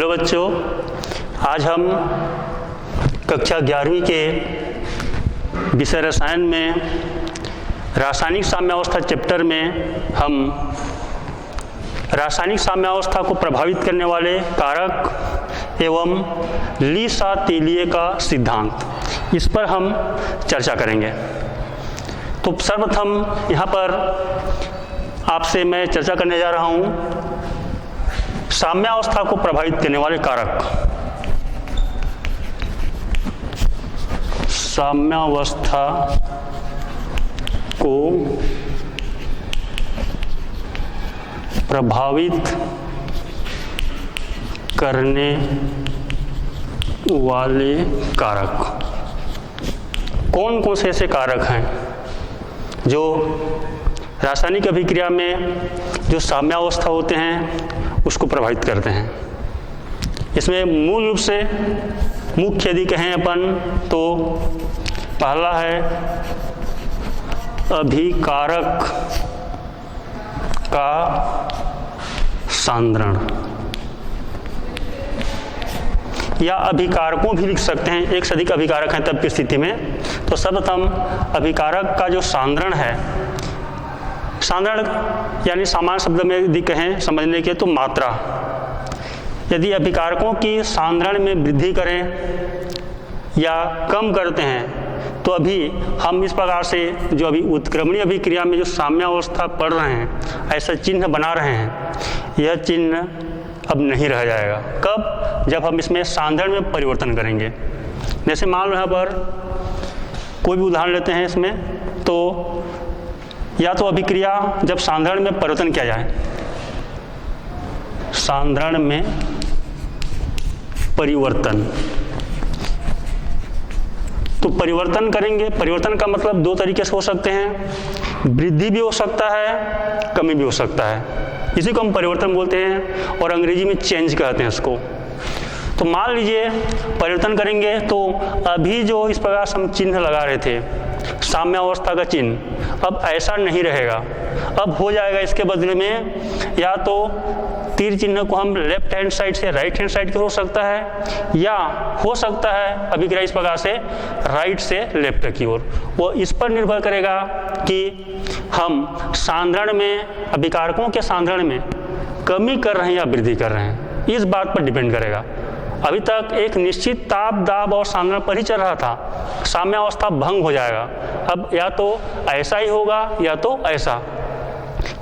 Hello बच्चों, आज हम कक्षा 11वीं के विषय रसायन में रासायनिक साम्यावस्था चैप्टर में हम रासायनिक साम्यावस्था को प्रभावित करने वाले कारक एवं ली-सा-तेलीय का सिद्धांत, इस पर हम चर्चा करेंगे। तो सर्वप्रथम यहाँ पर आपसे मैं चर्चा करने जा रहा हूँ साम्यावस्था को प्रभावित करने वाले कारक। साम्यावस्था को प्रभावित करने वाले कारक कौन कौन से ऐसे कारक हैं जो रासायनिक अभिक्रिया में जो साम्यावस्था होते हैं उसको प्रभावित करते हैं। इसमें मूल रूप से मुख्य यदि कहें अपन तो पहला है अभिकारक का सांद्रण, या अभिकारकों भी लिख सकते हैं, एक से अधिक अभिकारक हैं तब की स्थिति में। तो सर्वप्रथम अभिकारक का जो सांद्रण है, सांद्रण यानी सामान्य शब्द में यदि कहें समझने के तो मात्रा। यदि अभिकारकों की सांद्रण में वृद्धि करें या कम करते हैं तो अभी हम इस प्रकार से जो अभी उत्क्रमणीय अभिक्रिया में जो साम्यावस्था पढ़ रहे हैं, ऐसा चिन्ह बना रहे हैं, यह चिन्ह अब नहीं रह जाएगा। कब? जब हम इसमें सांद्रण में परिवर्तन करेंगे। जैसे मान लो यहाँ पर कोई भी उदाहरण लेते हैं इसमें, तो या तो अभिक्रिया जब सांद्रण में परिवर्तन किया जाए, सांद्रण में परिवर्तन, तो परिवर्तन करेंगे। परिवर्तन का मतलब दो तरीके से हो सकते हैं, वृद्धि भी हो सकता है, कमी भी हो सकता है। इसी को हम परिवर्तन बोलते हैं और अंग्रेजी में चेंज कहते हैं इसको। तो मान लीजिए परिवर्तन करेंगे तो अभी जो इस प्रकार से हम चिन्ह लगा रहे थे साम्यावस्था का चिन्ह, अब ऐसा नहीं रहेगा। अब हो जाएगा इसके बदले में या तो तीर चिन्ह को हम लेफ्ट हैंड साइड से राइट हैंड साइड की ओर हो सकता है, या हो सकता है अभिक्रिया इस प्रकार से राइट से लेफ्ट की ओर। वो इस पर निर्भर करेगा कि हम सांद्रण में, अभिकारकों के सांद्रण में कमी कर रहे हैं या वृद्धि कर रहे हैं, इस बात पर डिपेंड करेगा। अभी तक एक निश्चित ताप, दाब और सांद्रण पर ही चल रहा था, साम्यावस्था भंग हो जाएगा। अब या तो ऐसा ही होगा या तो ऐसा।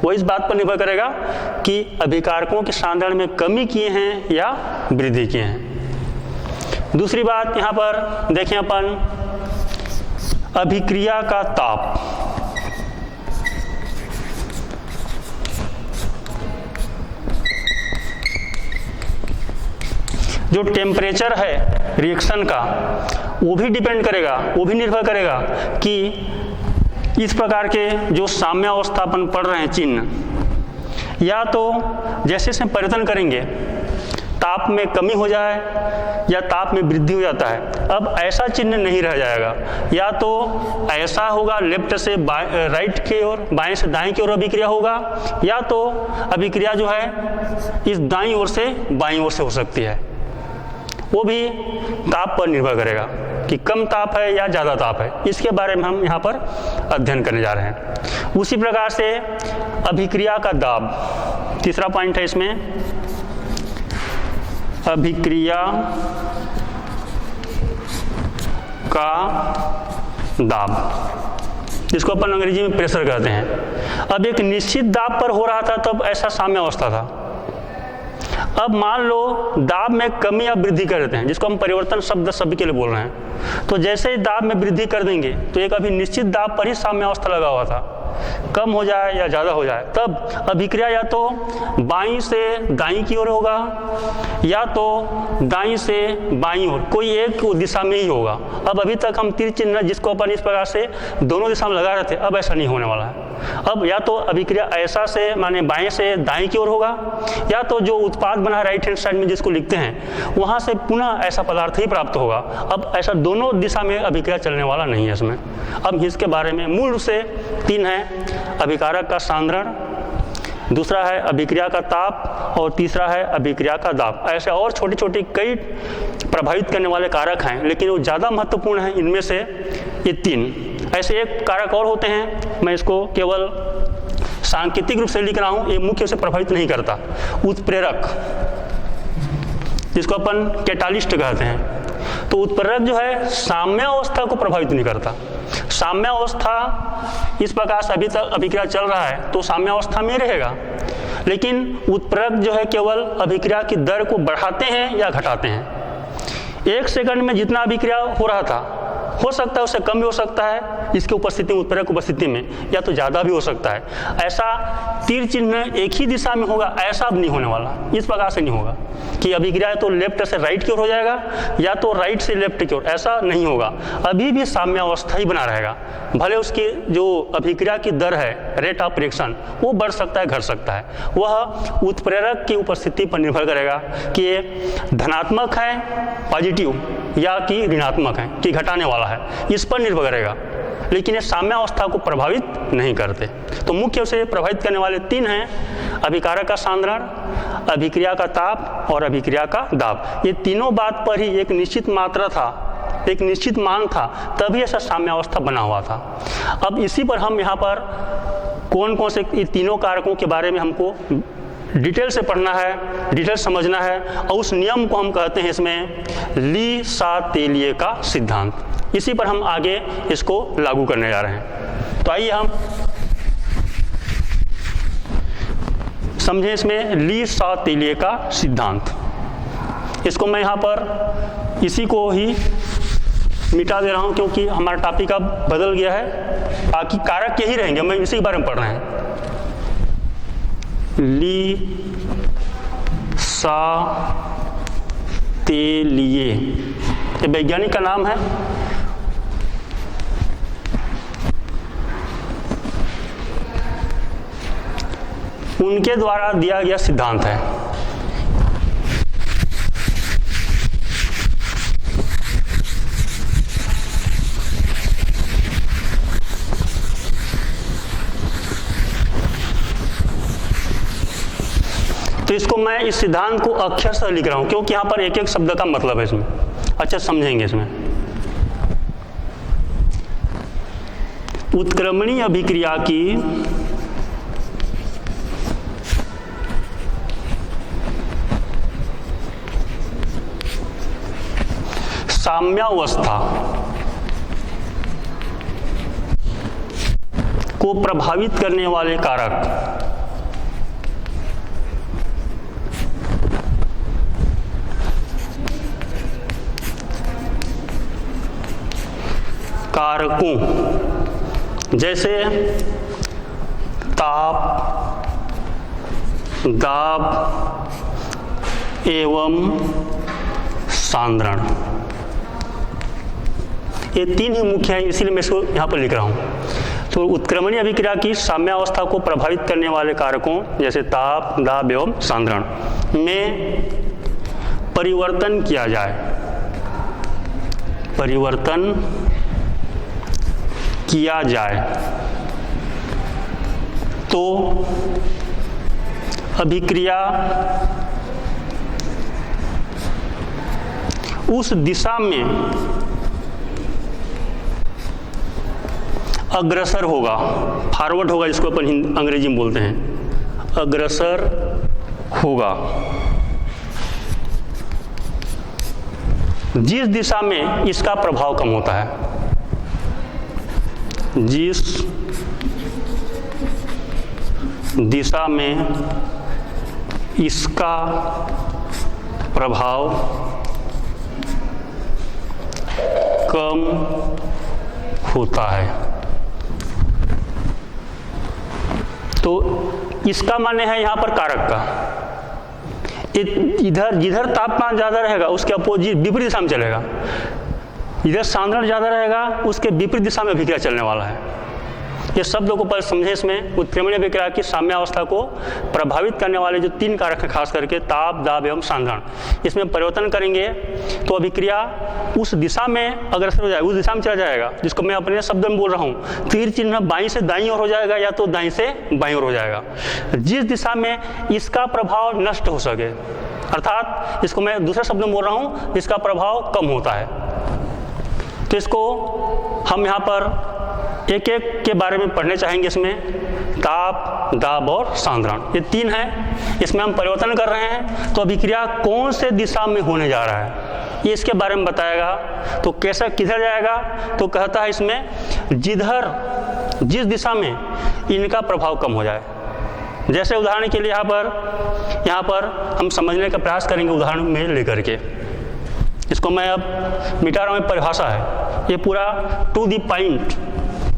वो इस बात पर निर्भर करेगा कि अभिकारकों के सांद्रण में कमी किए हैं या वृद्धि किए हैं। दूसरी बात यहाँ पर देखें अपन, अभिक्रिया का ताप। जो टेम्परेचर है रिएक्शन का, वो भी डिपेंड करेगा, वो भी निर्भर करेगा कि इस प्रकार के जो साम्यावस्थापन पढ़ रहे हैं चिन्ह, या तो जैसे से परिवर्तन करेंगे ताप में कमी हो जाए या ताप में वृद्धि हो जाता है, अब ऐसा चिन्ह नहीं रह जाएगा। या तो ऐसा होगा लेफ्ट से राइट की ओर, बाएं से दाएं की ओर अभिक्रिया होगा, या तो अभिक्रिया जो है इस दाईं ओर से बाईं ओर से हो सकती है। वो भी ताप पर निर्भर करेगा कि कम ताप है या ज़्यादा ताप है। इसके बारे में हम यहाँ पर अध्ययन करने जा रहे हैं। उसी प्रकार से अभिक्रिया का दाब, तीसरा पॉइंट है इसमें, अभिक्रिया का दाब, जिसको अपन अंग्रेजी में प्रेशर कहते हैं। अब एक निश्चित दाब पर हो रहा था तब ऐसा साम्यावस्था था। अब मान लो दाब में कमी या वृद्धि कर देते हैं, जिसको हम परिवर्तन शब्द सभी के लिए बोल रहे हैं। तो जैसे ही दाब में वृद्धि कर देंगे तो एक अभी निश्चित दाब पर ही साम्यावस्था लगा हुआ था, कम हो जाए या ज़्यादा हो जाए, तब अभिक्रिया या तो बाईं से दाईं की ओर होगा या तो दाईं से बाईं ओर, कोई एक दिशा में ही होगा। अब अभी तक हम तीर चिन्ह जिसको अपन इस प्रकार से दोनों दिशा में लगा रहे थे, अब ऐसा नहीं होने वाला है। अब या तो अभिक्रिया ऐसा से माने बाएं से दाईं की ओर होगा, या तो जो उत्पाद बना राइट हैंड साइड में जिसको लिखते हैं वहाँ से पुनः ऐसा पदार्थ ही प्राप्त होगा। अब ऐसा दोनों दिशा में अभिक्रिया चलने वाला नहीं है इसमें। अब इसके बारे में मूल रूप से तीन है: अभिकारक का सांद्रण, दूसरा है अभिक्रिया का ताप और तीसरा है अभिक्रिया का दाब। ऐसे और छोटे छोटे कई प्रभावित करने वाले कारक हैं, लेकिन वो ज़्यादा महत्वपूर्ण हैं इनमें से ये 3। ऐसे एक कारक और होते हैं, मैं इसको केवल सांकेतिक रूप से लिख रहा हूँ, ये मुख्य से प्रभावित नहीं करता। उत्प्रेरक, जिसको अपन कैटालिस्ट कहते हैं। तो उत्प्रेरक जो है साम्यावस्था को प्रभावित नहीं करता। साम्यावस्था इस प्रकार से अभी तक अभिक्रिया चल रहा है तो साम्यावस्था में रहेगा, लेकिन उत्प्रेरक जो है केवल अभिक्रिया की दर को बढ़ाते हैं या घटाते हैं। 1 सेकंड में जितना अभिक्रिया हो रहा था, हो सकता है उससे कम भी हो सकता है इसकी उपस्थिति में, उत्प्रेरक उपस्थिति में, या तो ज़्यादा भी हो सकता है। ऐसा तीर चिन्ह एक ही दिशा में होगा ऐसा अब नहीं होने वाला। इस प्रकार से नहीं होगा कि अभिक्रिया तो लेफ्ट से राइट की ओर हो जाएगा या तो राइट से लेफ्ट की ओर, ऐसा नहीं होगा। अभी भी साम्यावस्था ही बना रहेगा, भले उसकी जो अभिक्रिया की दर है, रेट ऑफ रिएक्शन, वो बढ़ सकता है घट सकता है। वह उत्प्रेरक की उपस्थिति पर निर्भर करेगा कि ये धनात्मक है पॉजिटिव या कि ऋणात्मक है कि घटाने वाला है, इस पर निर्भर करेगा। लेकिन ये साम्यावस्था को प्रभावित नहीं करते। तो मुख्य से प्रभावित करने वाले 3 हैं, अभिकारक का सांद्रण, अभिक्रिया का ताप और अभिक्रिया का दाब। ये तीनों बात पर ही एक निश्चित मात्रा था, एक निश्चित मान था, तभी ऐसा साम्यावस्था बना हुआ था। अब इसी पर हम यहाँ पर कौन कौन से ये तीनों कारकों के बारे में हमको डिटेल से पढ़ना है, डिटेल समझना है, और उस नियम को हम कहते हैं इसमें ली सा तेलिए का सिद्धांत। इसी पर हम आगे इसको लागू करने जा रहे हैं। तो आइए हम समझें इसमें ली सा तेलिए का सिद्धांत। इसको मैं यहाँ पर इसी को ही मिटा दे रहा हूँ क्योंकि हमारा टॉपिक अब बदल गया है, बाकी कारक यही रहेंगे, मैं इसी के बारे में पढ़ रहे हैं। ली सा तेलिए, ये वैज्ञानिक का नाम है। उनके द्वारा दिया गया सिद्धांत है। तो इसको मैं इस सिद्धांत को अक्षर से लिख रहा हूं क्योंकि यहां पर एक एक शब्द का मतलब है इसमें, अच्छा समझेंगे इसमें। उत्क्रमणीय अभिक्रिया की साम्यावस्था को प्रभावित करने वाले कारक कारकों जैसे ताप, दाब एवं सांद्रण, ये 3 ही मुख्य हैं, इसीलिए मैं इसको यहाँ पर लिख रहा हूँ। तो उत्क्रमणीय अभिक्रिया की साम्यावस्था को प्रभावित करने वाले कारकों जैसे ताप, दाब एवं सांद्रण में परिवर्तन किया जाए, परिवर्तन किया जाए तो अभिक्रिया उस दिशा में अग्रसर होगा, फॉरवर्ड होगा, जिसको अपन अंग्रेजी में बोलते हैं, अग्रसर होगा। जिस दिशा में इसका प्रभाव कम होता है, जिस दिशा में इसका प्रभाव कम होता है। तो इसका माने है यहाँ पर कारक का, इधर जिधर तापमान ज़्यादा रहेगा उसके अपोजिट विपरीत दिशा में चलेगा, इधर सांद्रण ज़्यादा रहेगा उसके विपरीत दिशा में अभिक्रिया चलने वाला है। ये शब्दों को पहले समझे। इसमें उत्क्रमणीय अभिक्रिया की साम्यावस्था को प्रभावित करने वाले जो 3 कारक हैं, खास करके ताप, दाब एवं सांद्रण, इसमें परिवर्तन करेंगे तो अभिक्रिया उस दिशा में अग्रसर हो जाएगा, उस दिशा में चला जाएगा जिसको मैं अपने शब्द में बोल रहा हूँ। तीर चिन्ह बाईं से दाईं ओर हो जाएगा या तो दाईं से बाईं ओर हो जाएगा, जिस दिशा में इसका प्रभाव नष्ट हो सके, अर्थात इसको मैं दूसरे शब्द में बोल रहा हूँ, इसका प्रभाव कम होता है। तो इसको हम यहाँ पर एक एक के बारे में पढ़ने चाहेंगे। इसमें ताप, दाब और सांद्रण, ये 3 हैं। इसमें हम परिवर्तन कर रहे हैं तो अभिक्रिया कौन से दिशा में होने जा रहा है ये इसके बारे में बताएगा। तो कैसा किधर जाएगा, तो कहता है इसमें जिस दिशा में इनका प्रभाव कम हो जाए। जैसे उदाहरण के लिए यहाँ पर हम समझने का प्रयास करेंगे उदाहरण में लेकर के। इसको मैं अब मिटा रहा हूँ, परिभाषा है ये पूरा टू द पॉइंट,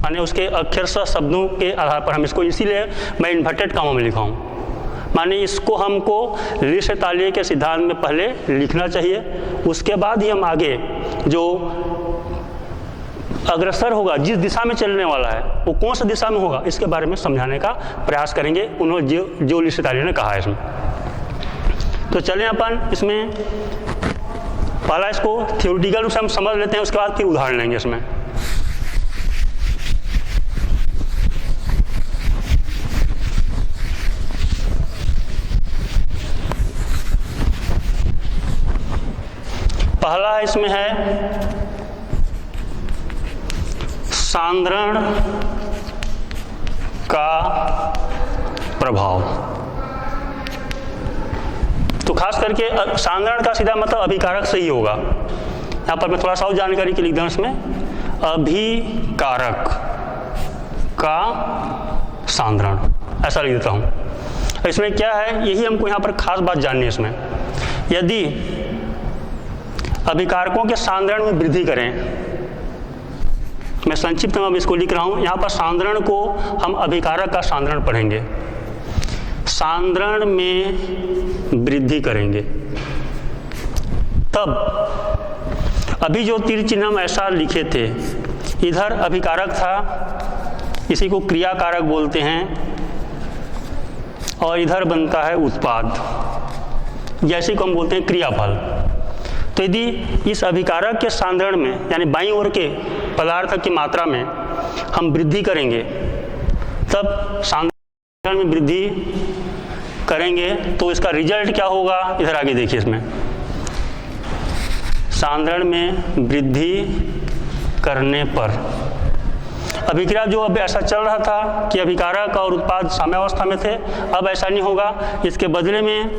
माने उसके अक्षरशः शब्दों के आधार पर हम इसको, इसीलिए मैं इन्वर्टेड कामों में लिखा हूँ। माने इसको हमको लिस्ट-तालिये के सिद्धांत में पहले लिखना चाहिए, उसके बाद ही हम आगे जो अग्रसर होगा, जिस दिशा में चलने वाला है वो कौन सा दिशा में होगा, इसके बारे में समझाने का प्रयास करेंगे उन्होंने जो लिस्ट-तालिये ने कहा है इसमें। तो चलें अपन इसमें पहला इसको थ्योरेटिकल रूप से हम समझ लेते हैं, उसके बाद फिर उदाहरण लेंगे इसमें। पहला इसमें है सांद्रण का प्रभाव। तो खास करके सांद्रण का सीधा मतलब अभिकारक से ही होगा। यहाँ पर मैं थोड़ा सा और जानकारी के लिख दूँ इसमें, अभिकारक का सांद्रण, ऐसा लिख देता हूँ। इसमें क्या है, यही हमको यहाँ पर खास बात जाननी है। इसमें यदि अभिकारकों के सांद्रण में वृद्धि करें, मैं संक्षिप्त में अब इसको लिख रहा हूँ। यहाँ पर सांद्रण को हम अभिकारक का सांद्रण पढ़ेंगे, सांद्रण में वृद्धि करेंगे तब, अभी जो तीर चिन्ह हम ऐसा लिखे थे, इधर अभिकारक था, इसी को क्रिया कारक बोलते हैं, और इधर बनता है उत्पाद, जैसे को हम बोलते हैं क्रियाफल। तो यदि इस अभिकारक के सांद्रण में यानी बाईं ओर के पदार्थ की मात्रा में हम वृद्धि करेंगे, तब सांद्रण में वृद्धि करेंगे तो इसका रिजल्ट क्या होगा, इधर आगे देखिए। इसमें सांद्रण में वृद्धि करने पर अभिक्रिया जो अब ऐसा चल रहा था कि अभिकारक और उत्पाद साम्यावस्था में थे, अब ऐसा नहीं होगा। इसके बदले में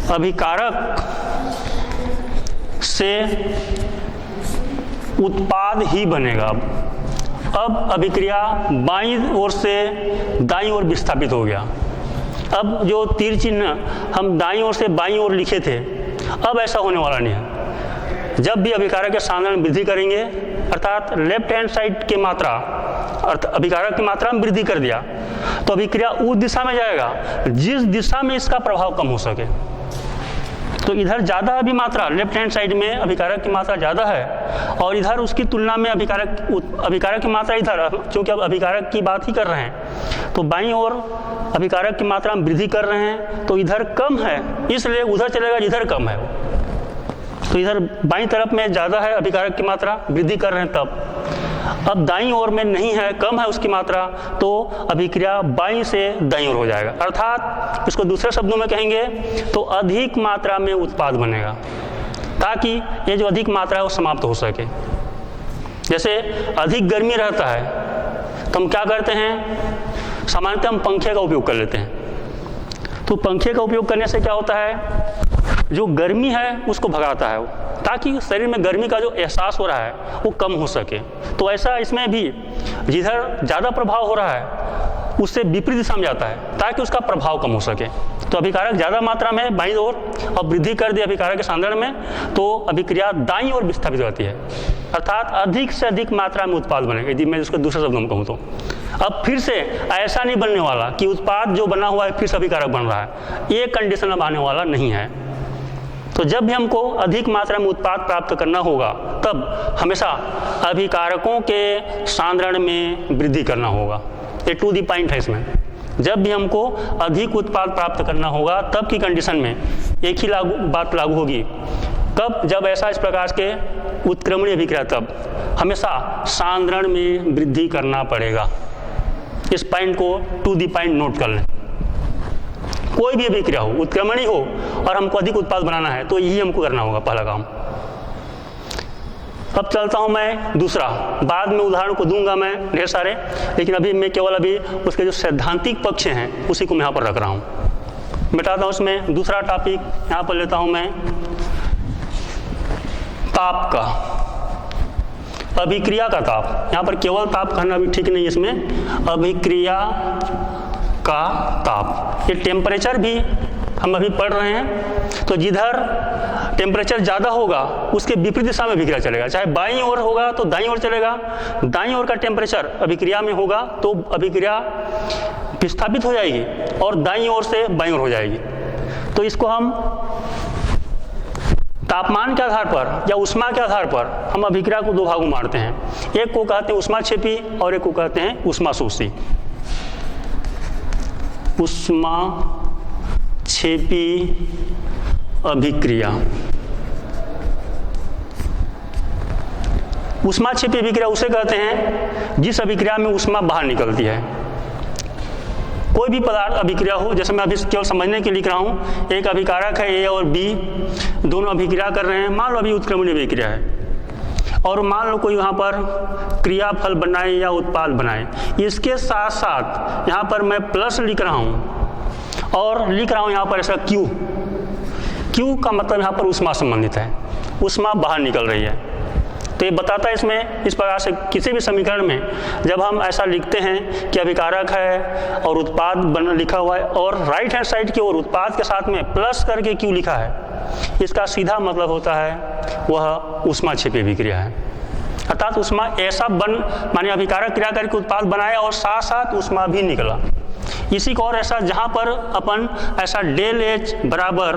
अभिकारक से उत्पाद ही बनेगा। अब अभिक्रिया बाईं ओर से दाईं ओर विस्थापित हो गया। अब जो तीर चिन्ह हम दाईं ओर से बाईं ओर लिखे थे, अब ऐसा होने वाला नहीं है। जब भी अभिकारक के सांद्रण में वृद्धि करेंगे, अर्थात लेफ्ट हैंड साइड की मात्रा, अभिकारक की मात्रा में वृद्धि कर दिया, तो अभिक्रिया उस दिशा में जाएगा जिस दिशा में इसका प्रभाव कम हो सके। तो इधर ज़्यादा अभी मात्रा, लेफ्ट हैंड साइड में अभिकारक की मात्रा ज़्यादा है, और इधर उसकी तुलना में अभिकारक की मात्रा इधर, क्योंकि अब अभिकारक की बात ही कर रहे हैं, तो बाईं ओर अभिकारक की मात्रा में वृद्धि कर रहे हैं, तो इधर कम है, इसलिए उधर चलेगा जिधर कम है। तो इधर बाईं तरफ में ज़्यादा है अभिकारक की मात्रा, वृद्धि कर रहे हैं तब। अब दाईं ओर में नहीं है, कम है उसकी मात्रा, तो अभिक्रिया बाईं से दाईं ओर हो जाएगा। अर्थात इसको दूसरे शब्दों में कहेंगे तो अधिक मात्रा में उत्पाद बनेगा, ताकि ये जो अधिक मात्रा है वो समाप्त हो सके। जैसे अधिक गर्मी रहता है तो हम क्या करते हैं, सामान्यतः हम पंखे का उपयोग कर लेते हैं। तो पंखे का उपयोग करने से क्या होता है, जो गर्मी है उसको भगाता है वो, ताकि शरीर में गर्मी का जो एहसास हो रहा है वो कम हो सके। तो ऐसा इसमें भी जिधर ज़्यादा प्रभाव हो रहा है उससे विपरीत दिशा में जाता है, ताकि उसका प्रभाव कम हो सके। तो अभिकारक ज़्यादा मात्रा में बाईं ओर और वृद्धि कर दी अभिकारक के सांद्रण में, तो अभिक्रिया दाईं ओर विस्थापित होती है, अर्थात अधिक से अधिक मात्रा में उत्पाद बनेगा। यदि मैं इसको दूसरे शब्दों में कहूँ तो अब फिर से ऐसा नहीं बनने वाला कि उत्पाद जो बना हुआ है फिर से अभिकारक बन रहा है, ये कंडीशन अब आने वाला नहीं है। तो जब भी हमको अधिक मात्रा में उत्पाद प्राप्त करना होगा तब हमेशा अभिकारकों के सांद्रण में वृद्धि करना होगा। ये टू द पॉइंट है इसमें। जब भी हमको अधिक उत्पाद प्राप्त करना होगा तब की कंडीशन में एक ही बात लागू होगी। कब? जब ऐसा इस प्रकार के उत्क्रमणीय अभिक्रिया, तब हमेशा सांद्रण में वृद्धि करना पड़ेगा। इस पॉइंट को टू द पॉइंट नोट कर लें। कोई भी अभिक्रिया हो, उत्क्रमणीय हो और हमको अधिक उत्पाद बनाना है तो यही हमको करना होगा पहला काम। अब चलता हूं मैं दूसरा, बाद में उदाहरण को दूंगा मैं ढेर सारे, लेकिन अभी मैं केवल अभी उसके जो सैद्धांतिक पक्ष हैं उसी को मैं यहाँ पर रख रहा हूँ। बताता हूँ उसमें दूसरा टॉपिक यहाँ पर लेता हूँ मैं, ताप का, अभिक्रिया का ताप। यहाँ पर केवल ताप कहना भी ठीक नहीं, इसमें अभिक्रिया का ताप। ये टेम्परेचर भी हम अभी पढ़ रहे हैं, तो जिधर टेम्परेचर ज़्यादा होगा उसके विपरीत दिशा में अभिक्रिया चलेगा। चाहे बाईं ओर होगा तो दाईं ओर चलेगा, दाईं ओर का टेम्परेचर अभिक्रिया में होगा तो अभिक्रिया विस्थापित हो जाएगी और दाईं ओर से बाईं ओर हो जाएगी। तो इसको हम तापमान के आधार पर या उष्मा के आधार पर हम अभिक्रिया को दो भागों में बांटते हैं। एक को कहते हैं उष्माक्षेपी और एक को कहते हैं उष्माशोषी। उष्माक्षेपी अभिक्रिया, उष्माक्षेपी अभिक्रिया उसे कहते हैं जिस अभिक्रिया में उष्मा बाहर निकलती है। कोई भी पदार्थ अभिक्रिया हो, जैसे मैं अभी केवल समझने के लिए लिख रहा हूँ, एक अभिकारक है ए और बी, दोनों अभिक्रिया कर रहे हैं। मान लो अभी उत्क्रमणीय अभिक्रिया है और मान लो कोई यहाँ पर क्रियाफल बनाए या उत्पाद बनाए। इसके साथ साथ यहाँ पर मैं प्लस लिख रहा हूँ और लिख रहा हूँ यहाँ पर ऐसा क्यू। क्यू का मतलब यहाँ पर उष्मा संबंधित है, उष्मा बाहर निकल रही है। तो ये बताता है इसमें इस प्रकार से किसी भी समीकरण में जब हम ऐसा लिखते हैं कि अभिकारक है और उत्पाद बन लिखा हुआ है और राइट हैंड साइड की ओर उत्पाद के साथ में प्लस करके क्यू लिखा है, इसका सीधा मतलब होता है वह उष्माक्षेपी अभिक्रिया है। अर्थात उष्मा ऐसा माने अभिकारक क्रिया करके उत्पाद बनाया और साथ साथ उष्मा भी निकला। इसी को और ऐसा जहाँ पर अपन ऐसा डेल एच बराबर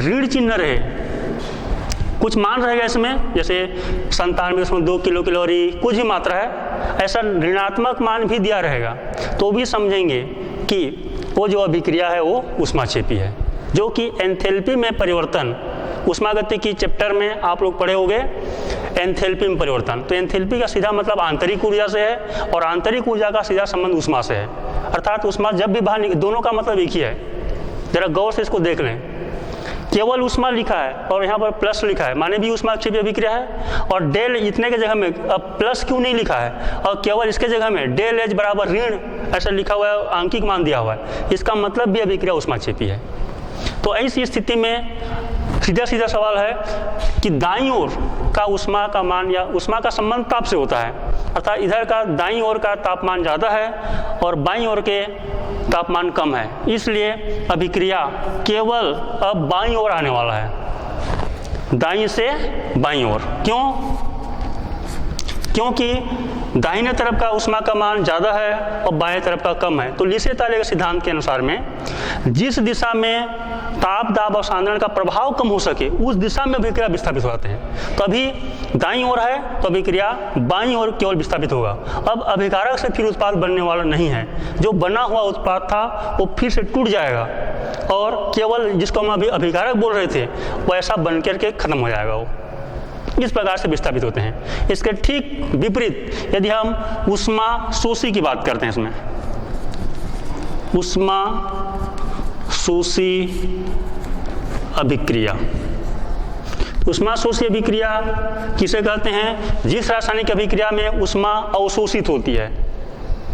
ऋण चिन्ह रहे, कुछ मान रहेगा इसमें, जैसे 97.2 किलो कैलोरी कुछ ही मात्रा है, ऐसा ऋणात्मक मान भी दिया रहेगा तो भी समझेंगे कि वो जो अभिक्रिया है वो उष्माक्षेपी है। जो कि एंथैल्पी में परिवर्तन, उष्मागतिकी की चैप्टर में आप लोग पढ़े होंगे एंथैल्पी में परिवर्तन। तो एंथैल्पी का सीधा मतलब आंतरिक ऊर्जा से है और आंतरिक ऊर्जा का सीधा संबंध उष्मा से है। अर्थात उष्मा जब भी बाहर दोनों का मतलब एक ही है। जरा गौर से इसको देख लें, केवल उष्मा लिखा है और यहाँ पर प्लस लिखा है, माने भी उष्माक्षेपी अभिक्रिया है। और डेल इतने के जगह में अब प्लस क्यों नहीं लिखा है और केवल इसके जगह में डेल एच बराबर ऋण ऐसा लिखा हुआ है, आंकिक मान दिया हुआ है, इसका मतलब भी अभिक्रिया उष्माक्षेपी है। तो ऐसी स्थिति में सीधा सीधा सवाल है कि दाईं ओर का उष्मा का मान या उष्मा का संबंध ताप से होता है, अर्थात इधर का दाईं ओर का तापमान ज़्यादा है और बाईं ओर के तापमान कम है, इसलिए अभिक्रिया केवल अब बाईं ओर आने वाला है, दाईं से बाईं ओर। क्यों? क्योंकि दाहिने तरफ का उष्मा का मान ज़्यादा है और बाएं तरफ का कम है। तो लीसे-ताले के सिद्धांत के अनुसार में जिस दिशा में ताप, दाब और सांद्रण का प्रभाव कम हो सके उस दिशा में अभिक्रिया विस्थापित हो जाते हैं। तो अभी दाईं ओर है तो अभिक्रिया बाईं ओर केवल विस्थापित होगा। अब अभिकारक से फिर उत्पाद बनने वाला नहीं है, जो बना हुआ उत्पाद था वो फिर से टूट जाएगा और केवल जिसको हम अभी अभिकारक बोल रहे थे वो ऐसा बन करके खत्म हो जाएगा। वो इस प्रकार से विस्थापित होते हैं। इसके ठीक विपरीत यदि हम उष्मा शोषी की बात करते हैं, इसमें उष्मा शोषी अभिक्रिया, उष्मा शोषी अभिक्रिया किसे कहते हैं? जिस रासायनिक अभिक्रिया में उष्मा अवशोषित होती है,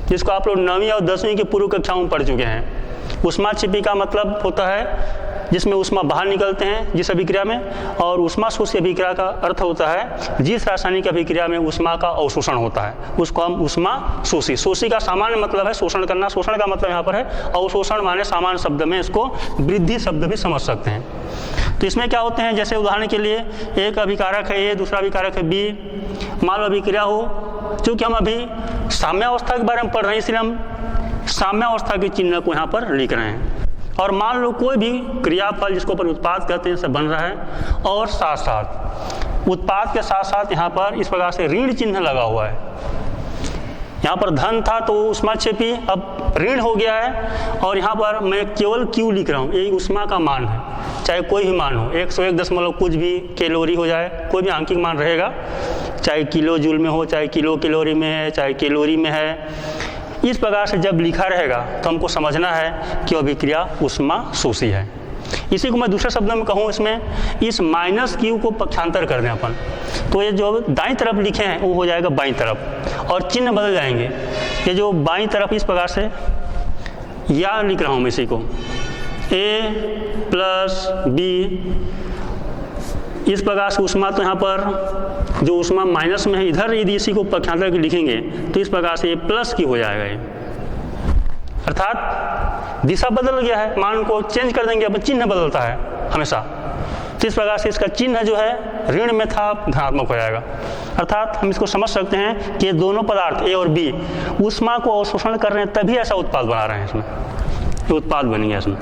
जिसको आप लोग 9वीं और 10वीं की पूर्व कक्षाओं में पढ़ चुके हैं। उष्माक्षेपी का मतलब होता है जिसमें उष्मा बाहर निकलते हैं जिस अभिक्रिया में, और उष्मा शोषी अभिक्रिया का अर्थ होता है जिस रासायनिक अभिक्रिया में उष्मा का अवशोषण होता है, उसको हम उष्मा शोषी। शोषी का सामान्य मतलब है शोषण करना, शोषण का मतलब यहाँ पर है अवशोषण, माने सामान्य शब्द में इसको वृद्धि शब्द भी समझ सकते हैं। तो इसमें क्या होते हैं, जैसे उदाहरण के लिए एक अभिकारक है ए, दूसरा अभिकारक है बी, मान लो अभिक्रिया हो। चूँकि हम अभी साम्यावस्था के बारे में पढ़ रहे हैं इसलिए हम साम्यावस्था के चिन्ह को यहाँ पर लिख रहे हैं। और मान लो कोई भी क्रियाफल जिसको अपन उत्पाद कहते हैं से बन रहा है, और साथ साथ उत्पाद के साथ साथ यहाँ पर इस प्रकार से ऋण चिन्ह लगा हुआ है। यहाँ पर धन था तो ऊष्माक्षेपी अब ऋण हो गया है, और यहाँ पर मैं केवल Q लिख रहा हूँ, यही ऊष्मा का मान है, चाहे कोई भी मान हो, 101 दशमलव कुछ भी कैलोरी हो जाए, कोई भी आंकिक मान रहेगा, चाहे किलो जूल में हो, चाहे किलो कैलोरी में है, चाहे कैलोरी में है। इस प्रकार से जब लिखा रहेगा तो हमको समझना है कि अभिक्रिया ऊष्मा शोषी है। इसी को मैं दूसरे शब्दों में कहूँ, इसमें इस -Q को पक्षांतर कर दें अपन, तो ये जो दाईं तरफ लिखे हैं वो हो जाएगा बाईं तरफ, और चिन्ह बदल जाएंगे। ये जो बाईं तरफ इस प्रकार से या लिख रहा हूँ मैं इसी को A + B, इस प्रकार से ऊष्मा, तो यहाँ पर जो ऊष्मा माइनस में है, इधर यदि इसी को पक्षांतर के लिखेंगे तो इस प्रकार से ये +Q हो जाएगा ये, अर्थात दिशा बदल गया है, मान को चेंज कर देंगे, अब चिन्ह बदलता है हमेशा। तो इस प्रकार से इसका चिन्ह जो है ऋण में था धनात्मक हो जाएगा। अर्थात हम इसको समझ सकते हैं कि दोनों पदार्थ A और B ऊष्मा को अवशोषण कर रहे हैं, तभी ऐसा उत्पाद बना रहे हैं, इसमें ये उत्पाद बन गया इसमें।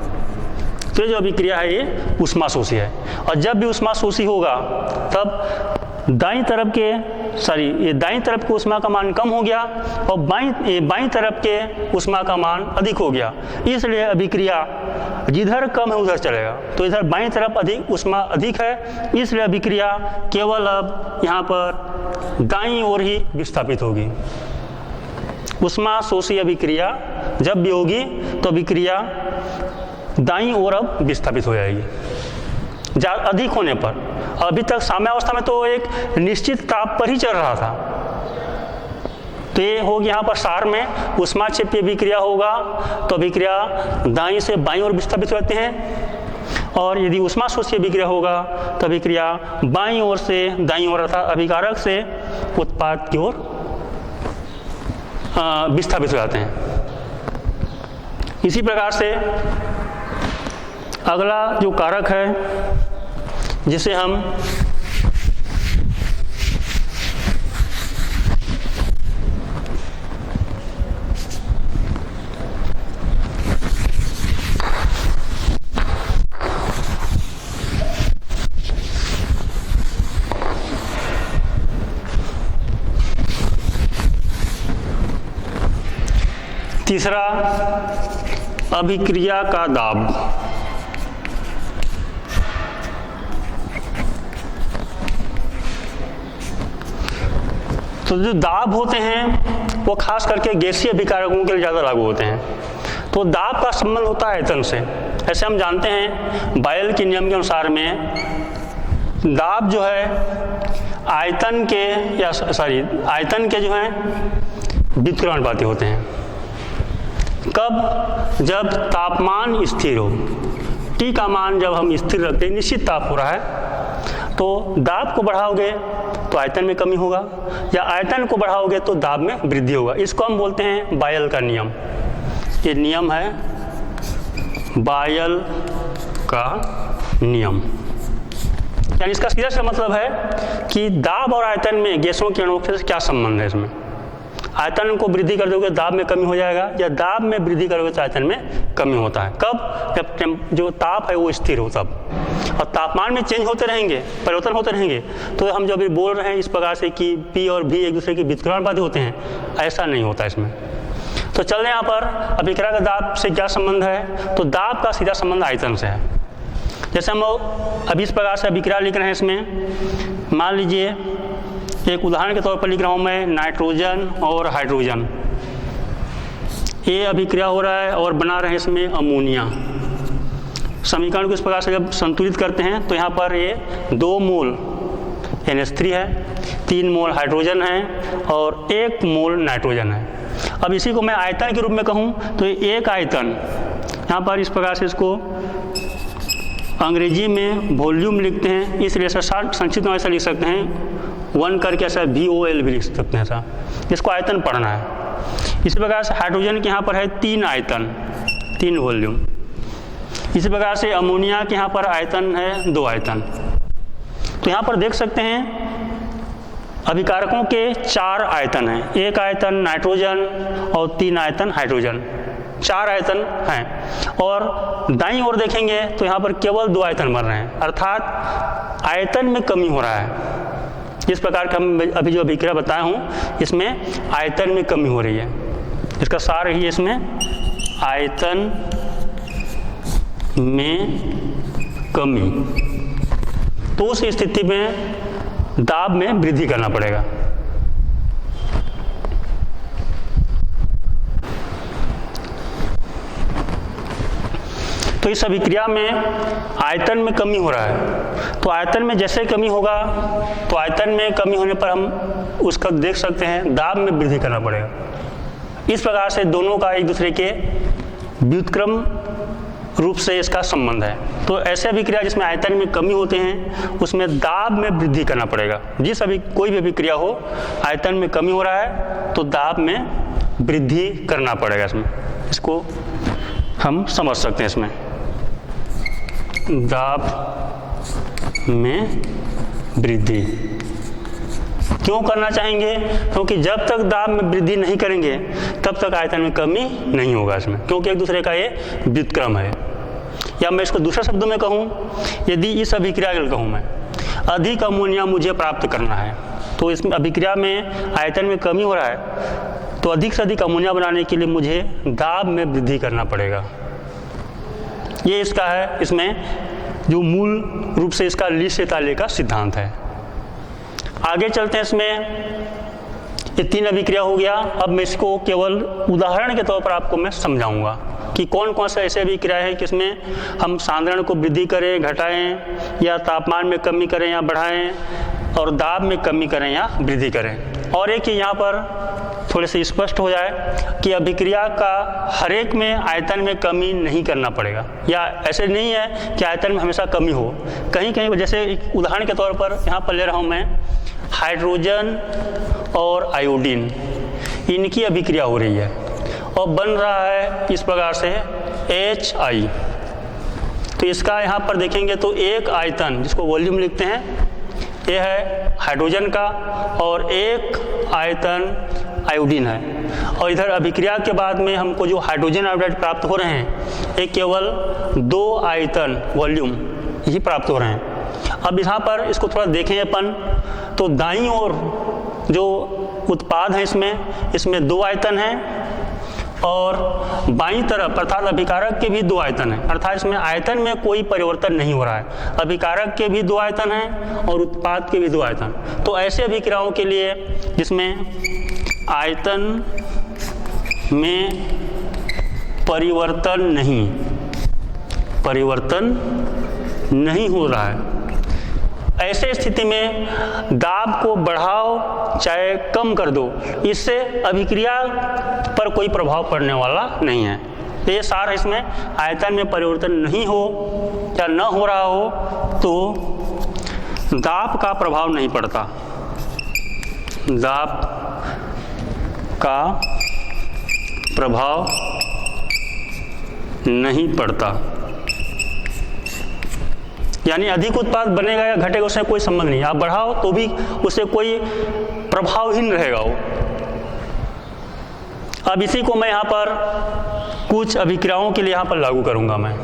तो जो अभिक्रिया है ये ऊष्मा शोषी है, और जब भी ऊष्मा शोषी होगा तब दाईं तरफ के ऊष्मा का मान कम हो गया और बाईं तरफ के ऊष्मा का मान अधिक हो गया, इसलिए अभिक्रिया जिधर कम है उधर चलेगा। तो इधर बाईं तरफ अधिक ऊष्मा अधिक है, इसलिए अभिक्रिया केवल अब यहाँ पर दाईं ओर ही विस्थापित होगी। ऊष्मा शोषी अभिक्रिया जब भी होगी तो अभिक्रिया दाईं ओर अब विस्थापित हो जाएगी अधिक होने पर। अभी तक साम्यावस्था में तो एक निश्चित ताप पर ही चल रहा था, तो ये होगी यहाँ पर सार में ऊष्माक्षेपी अभिक्रिया होगा तो अभिक्रिया दाईं से बाईं ओर विस्थापित रहते हैं, और यदि ऊष्मा शोषी अभिक्रिया होगा तो अभिक्रिया बाईं ओर से दाईं ओर अर्थात अभिकारक से उत्पाद की ओर विस्थापित हो जाते हैं। इसी प्रकार से अगला जो कारक है जिसे हम तीसरा अभिक्रिया का दाब। तो जो दाब होते हैं वो खास करके गैसीय अभिकारकों के लिए ज़्यादा लागू होते हैं। तो दाब का संबंध होता है आयतन से। ऐसे हम जानते हैं बायल के नियम के अनुसार में दाब जो है आयतन के जो है व्युत्क्रमानुपाती होते हैं। कब? जब तापमान स्थिर हो, T का मान जब हम स्थिर रखते हैं, निश्चित ताप हो रहा है, तो दाब को बढ़ाओगे तो आयतन में कमी होगा, या आयतन को बढ़ाओगे तो दाब में वृद्धि होगा। इसको हम बोलते हैं बायल का नियम। ये नियम है बायल का नियम। यानी इसका सीधा सा मतलब है कि दाब और आयतन में गैसों के अणुओं से क्या संबंध है। इसमें आयतन को वृद्धि कर दोगे दाब में कमी हो जाएगा, या दाब में वृद्धि करोगे तो आयतन में कमी होता है। कब? जब जो ताप है वो स्थिर हो तब। और तापमान में चेंज होते रहेंगे, परिवर्तन होते रहेंगे। तो हम जो अभी बोल रहे हैं इस प्रकार से कि P और V एक दूसरे के व्युत्क्रमानुपाती होते हैं, ऐसा नहीं होता इसमें। तो चल यहाँ पर अभिक्रिया का दाब से क्या संबंध है, तो दाब का सीधा संबंध आयतन से है। जैसे हम अभी इस प्रकार से अभिक्रिया लिख रहे हैं, इसमें मान लीजिए एक उदाहरण के तौर पर लिख रहा हूँ मैं, नाइट्रोजन और हाइड्रोजन, ये अभिक्रिया हो रहा है और बना रहे हैं इसमें अमोनिया। समीकरण को इस प्रकार से जब संतुलित करते हैं तो यहाँ पर ये 2 मोल NH3 है, 3 मोल हाइड्रोजन है और 1 मोल नाइट्रोजन है। अब इसी को मैं आयतन के रूप में कहूँ तो ये एक आयतन, यहाँ पर इस प्रकार से इसको अंग्रेजी में वॉल्यूम लिखते हैं, इसलिए संक्षिप्त में ऐसा लिख सकते हैं 1 करके, ऐसा VOL भी लिख सकते हैं ऐसा। इसको आयतन पढ़ना है। इसी प्रकार से हाइड्रोजन के यहाँ पर है 3 आयतन, 3 वॉल्यूम। इसी प्रकार से अमोनिया के यहाँ पर आयतन है 2 आयतन। तो यहाँ पर देख सकते हैं अभिकारकों के 4 आयतन हैं, 1 आयतन नाइट्रोजन और 3 आयतन हाइड्रोजन। 4 आयतन हैं, और दाईं ओर देखेंगे तो यहाँ पर केवल 2 आयतन बन रहे हैं, अर्थात आयतन में कमी हो रहा है। इस प्रकार का हम अभी जो अभिक्रिया बताया हूँ इसमें आयतन में कमी हो रही है, इसका सार ही इसमें आयतन में कमी। तो उस स्थिति में दाब में वृद्धि करना पड़ेगा। तो इस अभिक्रिया में आयतन में कमी हो रहा है, तो आयतन में जैसे कमी होगा तो आयतन में कमी होने पर हम उसका देख सकते हैं दाब में वृद्धि करना पड़ेगा। इस प्रकार से दोनों का एक दूसरे के व्युत्क्रम रूप से इसका संबंध है। तो ऐसे अभिक्रिया जिसमें आयतन में कमी होते हैं उसमें दाब में वृद्धि करना पड़ेगा। कोई भी अभिक्रिया हो, आयतन में कमी हो रहा है तो दाब में वृद्धि करना पड़ेगा। इसमें इसको हम समझ सकते हैं। इसमें दाब में वृद्धि क्यों करना चाहेंगे? क्योंकि जब तक दाब में वृद्धि नहीं करेंगे तब तक आयतन में कमी नहीं होगा इसमें, क्योंकि एक दूसरे का ये व्युत्क्रम है। या मैं इसको दूसरे शब्दों में कहूँ, यदि इस अभिक्रिया को कहूँ मैं अधिक अमोनिया मुझे प्राप्त करना है, तो इसमें अभिक्रिया में आयतन में कमी हो रहा है, तो अधिक से अधिक अमोनिया बनाने के लिए मुझे दाब में वृद्धि करना पड़ेगा। ये इसका है, इसमें जो मूल रूप से इसका ली से ताले का सिद्धांत है। आगे चलते हैं। इसमें ये 3 अभिक्रिया हो गया। अब मैं इसको केवल उदाहरण के तौर पर आपको मैं समझाऊंगा कि कौन कौन से ऐसे अभिक्रिया है कि इसमें हम सांद्रण को वृद्धि करें, घटाएं, या तापमान में कमी करें या बढ़ाएं, और दाब में कमी करें या वृद्धि करें। और एक यहाँ पर थोड़े से स्पष्ट हो जाए कि अभिक्रिया का हर एक में आयतन में कमी नहीं करना पड़ेगा, या ऐसे नहीं है कि आयतन में हमेशा कमी हो। कहीं कहीं जैसे एक उदाहरण के तौर पर यहाँ पर ले रहा हूँ मैं, हाइड्रोजन और आयोडीन, इनकी अभिक्रिया हो रही है और बन रहा है इस प्रकार से HI। तो इसका यहाँ पर देखेंगे तो एक आयतन जिसको वॉल्यूम लिखते हैं, ये है हाइड्रोजन का, और एक आयतन आयोडीन है। और इधर अभिक्रिया के बाद में हमको जो हाइड्रोजन आयोडाइड प्राप्त हो रहे हैं, ये केवल 2 आयतन वॉल्यूम ही प्राप्त हो रहे हैं। अब यहाँ पर इसको थोड़ा देखें अपन, तो दाईं ओर जो उत्पाद है इसमें 2 आयतन हैं, और बाईं तरफ अर्थात अभिकारक के भी 2 आयतन हैं, अर्थात इसमें आयतन में कोई परिवर्तन नहीं हो रहा है। अभिकारक के भी 2 आयतन हैं और उत्पाद के भी 2 आयतन। तो ऐसे अभिक्रियाओं के लिए जिसमें आयतन में परिवर्तन नहीं हो रहा है, ऐसे स्थिति में दाब को बढ़ाओ चाहे कम कर दो, इससे अभिक्रिया पर कोई प्रभाव पड़ने वाला नहीं है। तो ये सार है, इसमें आयतन में परिवर्तन नहीं हो या न हो रहा हो तो दाब का प्रभाव नहीं पड़ता, दाब का प्रभाव नहीं पड़ता। यानी अधिक उत्पाद बनेगा या घटेगा उससे कोई संबंध नहीं, आप बढ़ाओ तो भी उससे कोई प्रभावहीन रहेगा वो। अब इसी को मैं यहाँ पर कुछ अभिक्रियाओं के लिए यहाँ पर लागू करूँगा मैं।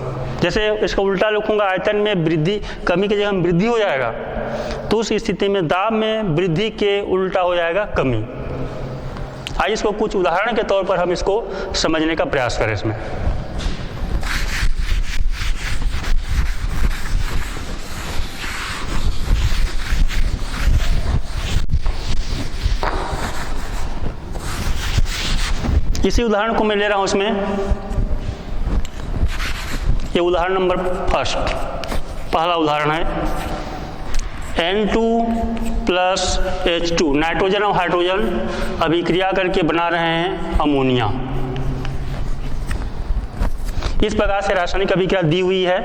जैसे इसका उल्टा लिखूँगा, आयतन में वृद्धि कमी की जगह वृद्धि हो जाएगा, तो उस स्थिति में दाब में वृद्धि के उल्टा हो जाएगा कमी। आइए इसको कुछ उदाहरण के तौर पर हम इसको समझने का प्रयास करें। इसमें इसी उदाहरण को मैं ले रहा हूं। इसमें ये उदाहरण नंबर 1, पहला उदाहरण है N2 प्लस H2, नाइट्रोजन और हाइड्रोजन अभिक्रिया करके बना रहे हैं अमोनिया। इस प्रकार से रासायनिक अभिक्रिया दी हुई है।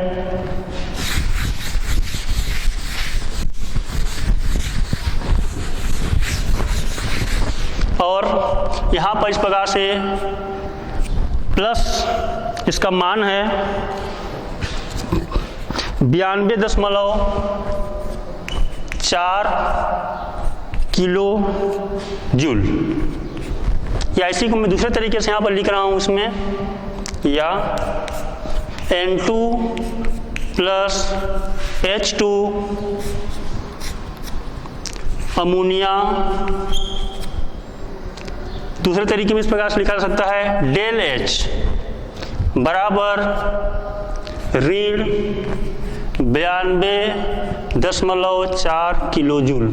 और यहाँ पर इस प्रकार से प्लस इसका मान है 92.4 किलो जूल। या इसी को मैं दूसरे तरीके से यहाँ पर लिख रहा हूँ, इसमें या N2 प्लस H2 अमोनिया। दूसरे तरीके में इस प्रकार से लिखा जा सकता है डेल H बराबर ऋण 92.4 किलो जूल।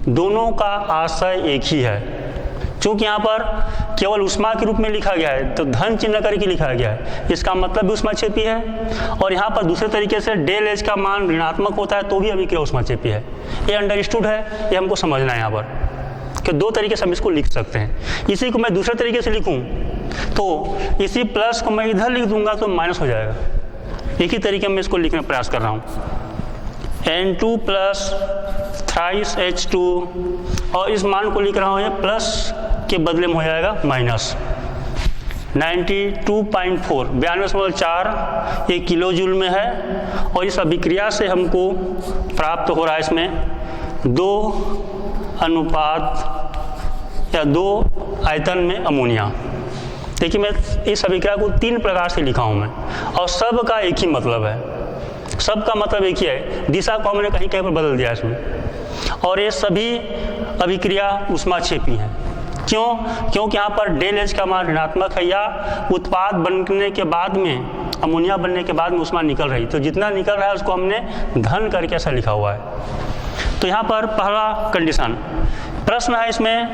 दोनों का आशय एक ही है। चूंकि यहाँ पर केवल ऊष्मा के रूप में लिखा गया है तो धन चिन्ह करके लिखा गया है, इसका मतलब भी ऊष्माक्षेपी है। और यहाँ पर दूसरे तरीके से डेल एच का मान ऋणात्मक होता है तो भी अभिक्रिया ऊष्माक्षेपी है। ये अंडरस्टूड है, ये हमको समझना है यहाँ पर कि दो तरीके से हम इसको लिख सकते हैं। इसी को मैं दूसरे तरीके से लिखूँ तो इसी प्लस को मैं इधर लिख दूंगा तो माइनस हो जाएगा। एक ही तरीके में इसको लिखने का प्रयास कर रहा हूँ। N2 प्लस थ्राइस H2 और इस मान को लिख रहा हूँ, ये प्लस के बदले में हो जाएगा माइनस 92.4 92.4 ये किलो जूल में है। और इस अभिक्रिया से हमको प्राप्त हो रहा है इसमें 2 अनुपात या 2 आयतन में अमोनिया। देखिए मैं इस अभिक्रिया को 3 प्रकार से लिखा हूँ मैं, और सब का एक ही मतलब है। सबका मतलब एक ही है, दिशा को हमने कहीं कहीं पर बदल दिया इसमें। और ये सभी अभिक्रिया ऊष्माक्षेपी हैं। क्यों? क्योंकि यहाँ पर डेल एच का मान ऋणात्मक है या उत्पाद बनने के बाद में, अमोनिया बनने के बाद में ऊष्मा निकल रही, तो जितना निकल रहा है उसको हमने धन करके ऐसा लिखा हुआ है। तो यहाँ पर पहला कंडीशन प्रश्न है, इसमें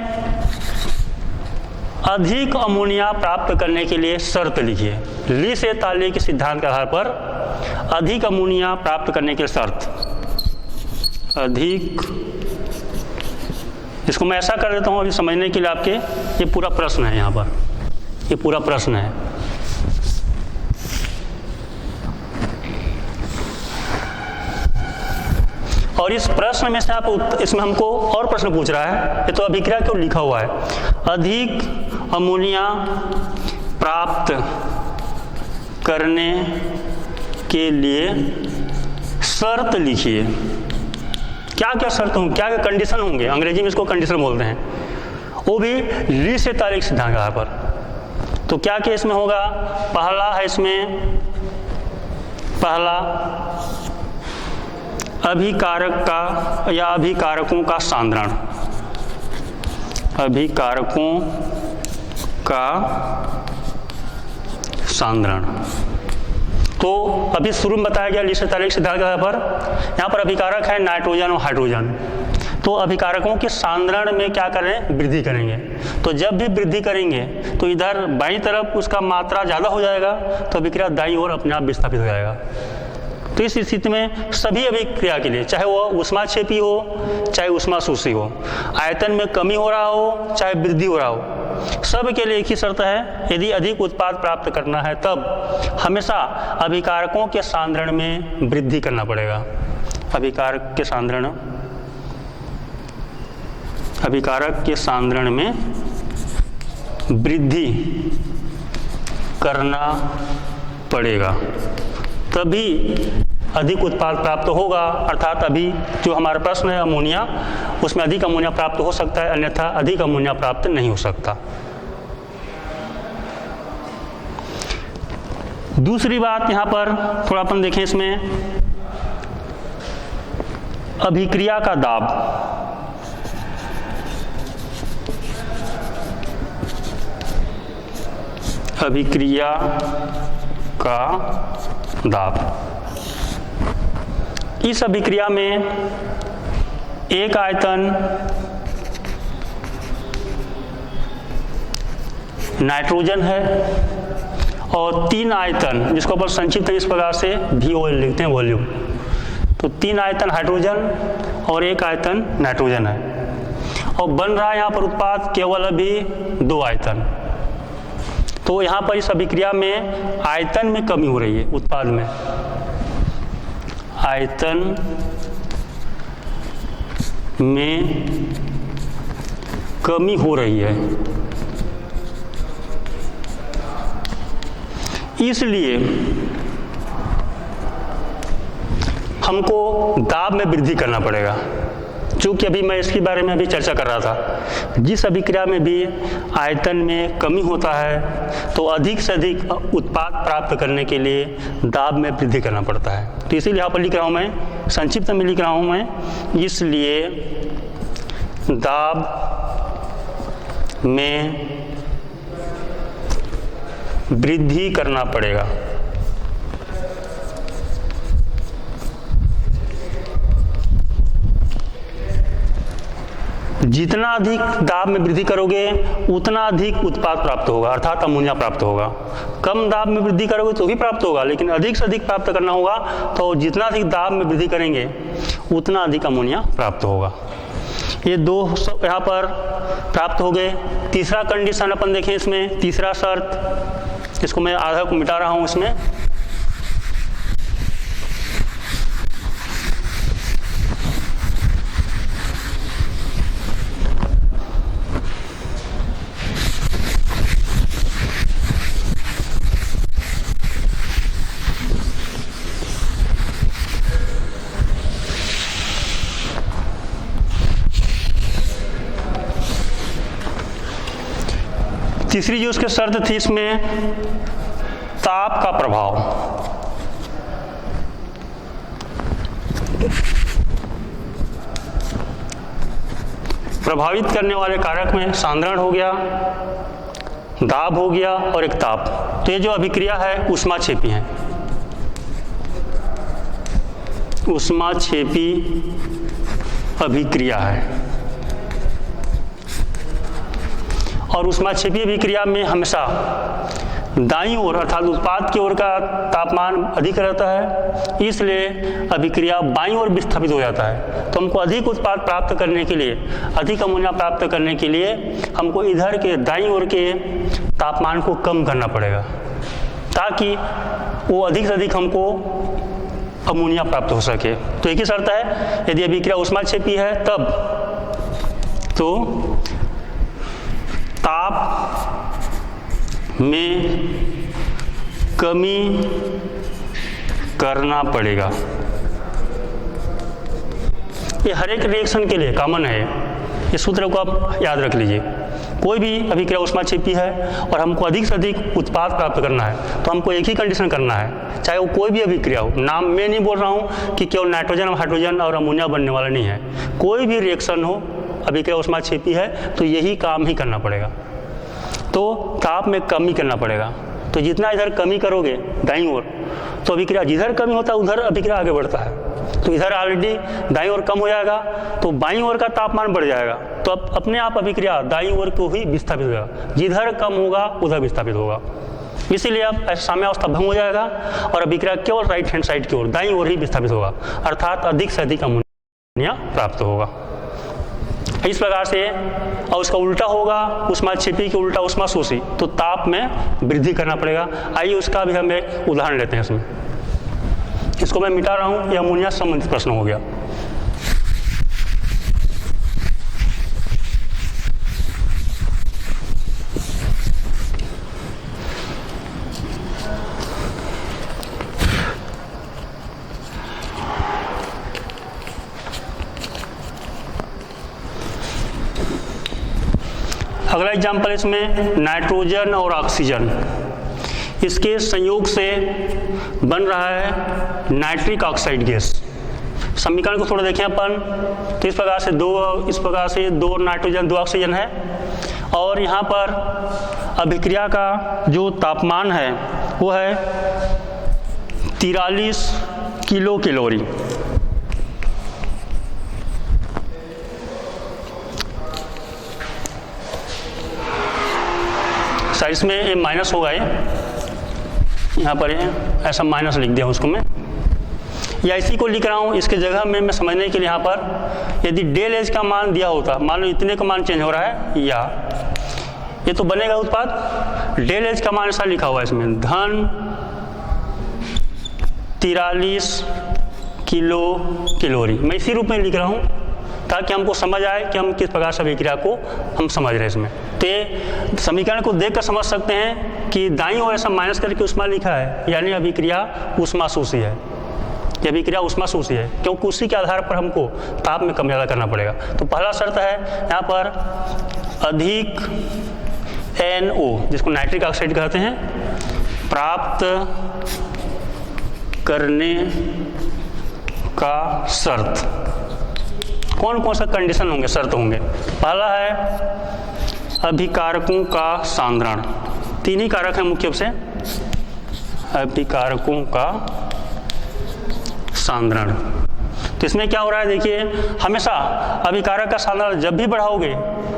अधिक अमोनिया प्राप्त करने के लिए शर्त लिखिए। ली से ताले के सिद्धांत के आधार पर अधिक अमोनिया प्राप्त करने के लिए शर्त, अधिक, इसको मैं ऐसा कर देता हूँ अभी समझने के लिए आपके। ये पूरा प्रश्न है, यहाँ पर ये पूरा प्रश्न है। और इस प्रश्न में से आप इसमें हमको और प्रश्न पूछ रहा है, ये तो अभिक्रिया क्यों लिखा हुआ है, अधिक अमोनिया प्राप्त करने के लिए शर्त लिखिए। क्या क्या शर्त होंगे, क्या क्या कंडीशन होंगे, अंग्रेजी में इसको कंडीशन बोलते हैं, वो भी ली से ताले के सिद्धांत के आधार पर। तो क्या क्या इसमें होगा, पहला है इसमें, पहला अभिकारक का या अभिकारकों का सांद्रण, अभिकारकों का सांद्रण। तो अभी शुरू में बताया गया ली से ताले के सिद्धांत के आधार पर, यहाँ पर अभिकारक है नाइट्रोजन और हाइड्रोजन। तो अभिकारकों के सांद्रण में क्या करें, वृद्धि करेंगे। तो जब भी वृद्धि करेंगे तो इधर बाईं तरफ उसका मात्रा ज़्यादा हो जाएगा, तो अभिक्रिया दाईं ओर अपने आप विस्थापित हो जाएगा। तो इस स्थिति में सभी अभिक्रिया के लिए, चाहे वो ऊष्माक्षेपी हो चाहे ऊष्माशोषी हो, आयतन में कमी हो रहा हो चाहे वृद्धि हो रहा हो, सब के लिए एक ही शर्त है, यदि अधिक उत्पाद प्राप्त करना है तब हमेशा अभिकारकों के सांद्रण में वृद्धि करना पड़ेगा। अभिकारक के सांद्रण, अभिकारक के सांद्रण में वृद्धि करना पड़ेगा, तभी अधिक उत्पाद प्राप्त होगा। अर्थात अभी जो हमारा प्रश्न है अमोनिया, उसमें अधिक अमोनिया प्राप्त हो सकता है, अन्यथा अधिक अमोनिया प्राप्त नहीं हो सकता। दूसरी बात यहाँ पर थोड़ा अपन देखें, इसमें अभिक्रिया का दाब, अभिक्रिया का दाब। इस अभिक्रिया में एक आयतन नाइट्रोजन है और 3 आयतन, जिसको अपन संक्षिप्त इस प्रकार से VOL लिखते हैं, वॉल्यूम। तो 3 आयतन हाइड्रोजन और 1 आयतन नाइट्रोजन है, और बन रहा है यहाँ पर उत्पाद केवल अभी 2 आयतन। तो यहाँ पर इस अभिक्रिया में आयतन में कमी हो रही है, उत्पाद में आयतन में कमी हो रही है। इसलिए हमको दाब में वृद्धि करना पड़ेगा। चूँकि अभी मैं इसके बारे में अभी चर्चा कर रहा था, जिस अभिक्रिया में भी आयतन में कमी होता है तो अधिक से अधिक उत्पाद प्राप्त करने के लिए दाब में वृद्धि करना पड़ता है। तो इसीलिए यहाँ पर लिख रहा हूँ मैं, संक्षिप्त में लिख रहा हूँ मैं, इसलिए दाब में वृद्धि करना पड़ेगा। जितना अधिक दाब में वृद्धि करोगे उतना अधिक उत्पाद प्राप्त होगा, अर्थात अमोनिया प्राप्त होगा। कम दाब में वृद्धि करोगे तो भी प्राप्त होगा, लेकिन अधिक से अधिक प्राप्त करना होगा, तो जितना अधिक दाब में वृद्धि करेंगे उतना अधिक अमोनिया प्राप्त होगा। ये दो यहाँ पर प्राप्त हो गए। तीसरा कंडीशन अपन देखें इसमें, तीसरा शर्त, इसको मैं आधा को मिटा रहा हूँ इसमें। तीसरी जो उसकी शर्त थी इसमें, ताप का प्रभाव। प्रभावित करने वाले कारक में सांद्रण हो गया, दाब हो गया और एक ताप। तो ये जो अभिक्रिया है ऊष्माक्षेपी है, ऊष्माक्षेपी अभिक्रिया है। और ऊष्माक्षेपी अभिक्रिया में हमेशा दाईं ओर अर्थात उत्पाद की ओर का तापमान अधिक रहता है, इसलिए अभिक्रिया बाईं ओर विस्थापित हो जाता है। तो हमको अधिक उत्पाद प्राप्त करने के लिए, अधिक अमोनिया प्राप्त करने के लिए हमको इधर के दाईं ओर के तापमान को कम करना पड़ेगा, ताकि वो अधिक से अधिक हमको अमोनिया प्राप्त हो सके। तो एक ही शर्त है, यदि अभिक्रिया ऊष्माक्षेपी है तब तो ताप में कमी करना पड़ेगा। ये हर एक रिएक्शन के लिए कॉमन है, इस सूत्र को आप याद रख लीजिए। कोई भी अभिक्रिया ऊष्माक्षेपी है और हमको अधिक से अधिक उत्पाद प्राप्त करना है तो हमको एक ही कंडीशन करना है, चाहे वो कोई भी अभिक्रिया हो। नाम मैं नहीं बोल रहा हूँ कि केवल नाइट्रोजन और हाइड्रोजन और अमोनिया बनने वाला नहीं है, कोई भी रिएक्शन हो, अभिक्रिया ऊष्माक्षेपी है तो यही काम ही करना पड़ेगा। तो ताप में कमी करना पड़ेगा। तो जितना इधर कमी करोगे दाईं ओर, तो अभिक्रिया जिधर कमी होता है उधर अभिक्रिया आगे बढ़ता है। तो इधर ऑलरेडी दाईं ओर कम हो जाएगा तो बाईं ओर का तापमान बढ़ जाएगा, तो अब अपने आप अभिक्रिया दाईं ओर को ही विस्थापित होगा, जिधर कम होगा उधर विस्थापित होगा। इसीलिए अब साम्यावस्था भंग हो जाएगा और अभिक्रिया केवल राइट हैंड साइड की ओर दाईं ओर ही विस्थापित होगा, अर्थात अधिक से अधिक अमोनिया प्राप्त होगा। इस प्रकार से, और उसका उल्टा होगा, ऊष्माक्षेपी के उल्टा ऊष्माशोषी, तो ताप में वृद्धि करना पड़ेगा। आइए उसका भी हम एक उदाहरण लेते हैं। इसमें इसको मैं मिटा रहा हूँ, यह अमोनिया संबंधित प्रश्न हो गया। अगला एग्जाम्पल इसमें नाइट्रोजन और ऑक्सीजन, इसके संयोग से बन रहा है नाइट्रिक ऑक्साइड गैस। समीकरण को थोड़ा देखें अपन, तो इस प्रकार से दो नाइट्रोजन 2 ऑक्सीजन है और यहाँ पर अभिक्रिया का जो तापमान है वो है 43 किलो कैलोरी। इसमें ये माइनस होगा, यहाँ पर ये ऐसा माइनस लिख दिया उसको मैं, या इसी को लिख रहा हूँ। इसके जगह में मैं समझने के लिए यहाँ पर यदि डेल एज का मान दिया होता, मान लो इतने का मान चेंज हो रहा है, या ये तो बनेगा उत्पाद, डेल एज का मान ऐसा लिखा हुआ है इसमें, धन 43 किलो कैलोरी। मैं इसी रूप में लिख रहा हूँ ताकि हमको समझ आए कि हम किस प्रकार से अभिक्रिया को हम समझ रहे हैं इसमें। तो ये समीकरण को देखकर समझ सकते हैं कि दाईं ओर ऐसा माइनस करके ऊष्मा लिखा है, यानी अभिक्रिया ऊष्माशोषी है। ये अभिक्रिया उष्मा शोषी है, क्योंकि उसी के आधार पर हमको ताप में कम ज़्यादा करना पड़ेगा। तो पहला शर्त है यहाँ पर अधिक NO, जिसको नाइट्रिक ऑक्साइड कहते हैं, प्राप्त करने का शर्त। कौन कौन सा कंडीशन होंगे, शर्त होंगे? पहला है अभिकारकों का सांद्रण। 3 ही कारक हैं मुख्य रूप से, अभिकारकों का सांद्रण। तो इसमें क्या हो रहा है, देखिए, हमेशा अभिकारक का सांद्रण जब भी बढ़ाओगे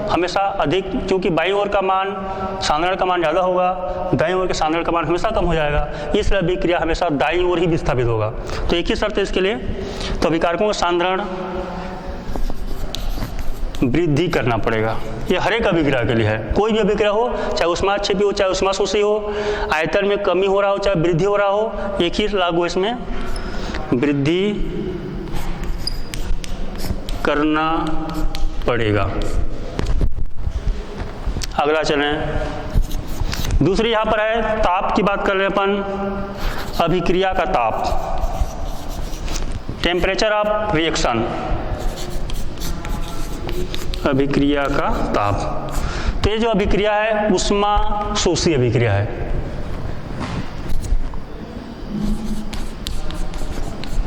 हमेशा अधिक, क्योंकि बाईं ओर का मान सांद्रण का मान ज़्यादा होगा, दाईं ओर के सांद्रण का मान हमेशा कम हो जाएगा, इसलिए अभिक्रिया हमेशा दाईं ओर ही विस्थापित होगा। तो एक ही शर्त है इसके लिए, तो अभिकारकों का सांद्रण वृद्धि करना पड़ेगा। ये हर एक अभिक्रिया के लिए है, कोई भी अभिक्रिया हो, चाहे उष्माक्षेपी हो चाहे उष्माशोषी हो, आयतन में कमी हो रहा हो चाहे वृद्धि हो रहा हो, एक ही लागू है इसमें, वृद्धि करना पड़ेगा। अगला चलें, दूसरी यहाँ पर है ताप की बात कर रहे हैं अपन, अभिक्रिया का ताप, टेम्परेचर ऑफ रिएक्शन, अभिक्रिया का ताप। तो ये जो अभिक्रिया है उष्मा शोषी अभिक्रिया है।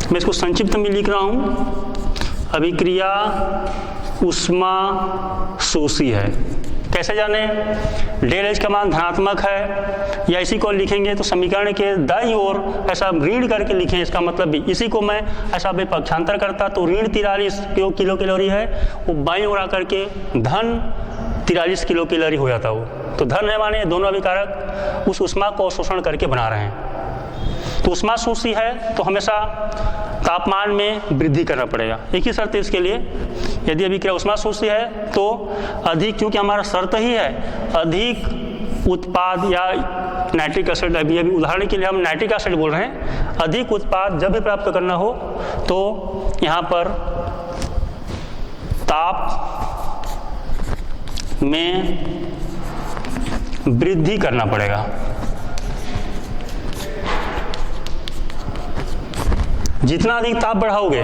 मैं इसको संक्षिप्त में लिख रहा हूं, अभिक्रिया उष्मा शोषी है। कैसे जाने? डेल एच का मान धनात्मक है, या इसी को लिखेंगे तो समीकरण के दाईं ओर ऐसा ऋण करके लिखें, इसका मतलब भी इसी को मैं ऐसा पक्षांतर करता तो ऋण 43 किलो कैलोरी है, वो बाईं ओर आकर के धन 43 किलो कैलोरी हो जाता वो। तो धन है माने दोनों अभिकारक उस उष्मा को अवशोषण करके बना रहे हैं। तो उष्मा शोषी है तो हमेशा तापमान में वृद्धि करना पड़ेगा। एक ही शर्त है इसके लिए, यदि अभिक्रिया उष्मा शोषी है तो अधिक, क्योंकि हमारा शर्त ही है अधिक उत्पाद, या नाइट्रिक एसिड, अभी उदाहरण के लिए हम नाइट्रिक एसिड बोल रहे हैं, अधिक उत्पाद जब भी प्राप्त करना हो तो यहाँ पर ताप में वृद्धि करना पड़ेगा। जितना अधिक ताप बढ़ाओगे